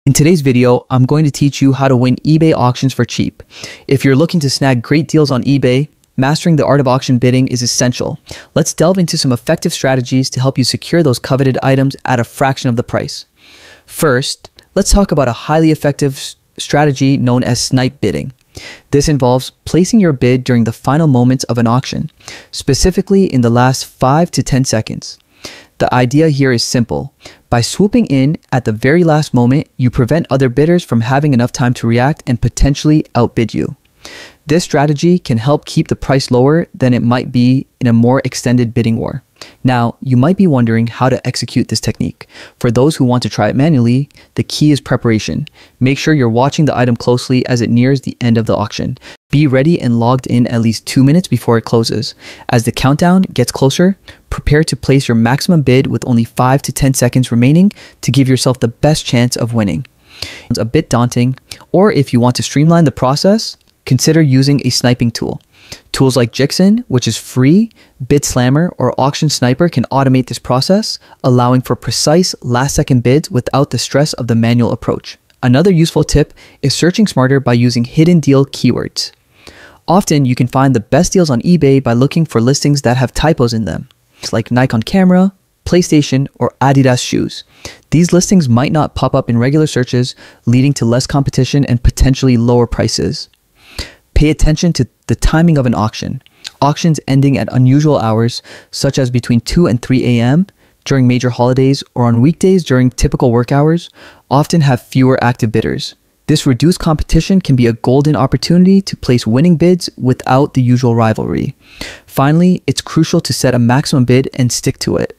In today's video, I'm going to teach you how to win eBay auctions for cheap. If you're looking to snag great deals on eBay, mastering the art of auction bidding is essential. Let's delve into some effective strategies to help you secure those coveted items at a fraction of the price. First, let's talk about a highly effective strategy known as snipe bidding. This involves placing your bid during the final moments of an auction, specifically in the last 5 to 10 seconds. The idea here is simple. By swooping in at the very last moment, you prevent other bidders from having enough time to react and potentially outbid you. This strategy can help keep the price lower than it might be in a more extended bidding war. Now, you might be wondering how to execute this technique. For those who want to try it manually, the key is preparation. Make sure you're watching the item closely as it nears the end of the auction. Be ready and logged in at least 2 minutes before it closes. As the countdown gets closer, prepare to place your maximum bid with only 5 to 10 seconds remaining to give yourself the best chance of winning. It's a bit daunting, or if you want to streamline the process, consider using a sniping tool. Tools like Jixin, which is free, Bid Slammer, or Auction Sniper can automate this process, allowing for precise last-second bids without the stress of the manual approach. Another useful tip is searching smarter by using hidden deal keywords. Often, you can find the best deals on eBay by looking for listings that have typos in them, like Nikon camera, PlayStation, or Adidas shoes. These listings might not pop up in regular searches, leading to less competition and potentially lower prices. Pay attention to the timing of an auction. Auctions ending at unusual hours, such as between 2 and 3 a.m., during major holidays, or on weekdays during typical work hours, often have fewer active bidders. This reduced competition can be a golden opportunity to place winning bids without the usual rivalry. Finally, it's crucial to set a maximum bid and stick to it.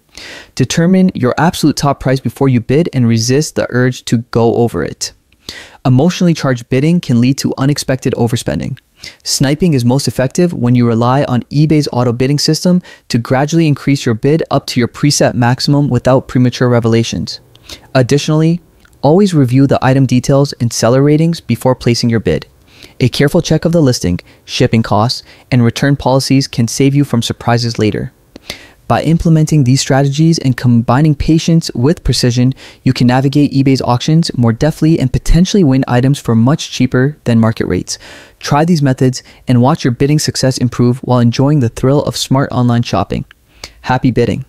Determine your absolute top price before you bid and resist the urge to go over it. Emotionally charged bidding can lead to unexpected overspending. Sniping is most effective when you rely on eBay's auto bidding system to gradually increase your bid up to your preset maximum without premature revelations. Additionally, always review the item details and seller ratings before placing your bid. A careful check of the listing, shipping costs, and return policies can save you from surprises later. By implementing these strategies and combining patience with precision, you can navigate eBay's auctions more deftly and potentially win items for much cheaper than market rates. Try these methods and watch your bidding success improve while enjoying the thrill of smart online shopping. Happy bidding!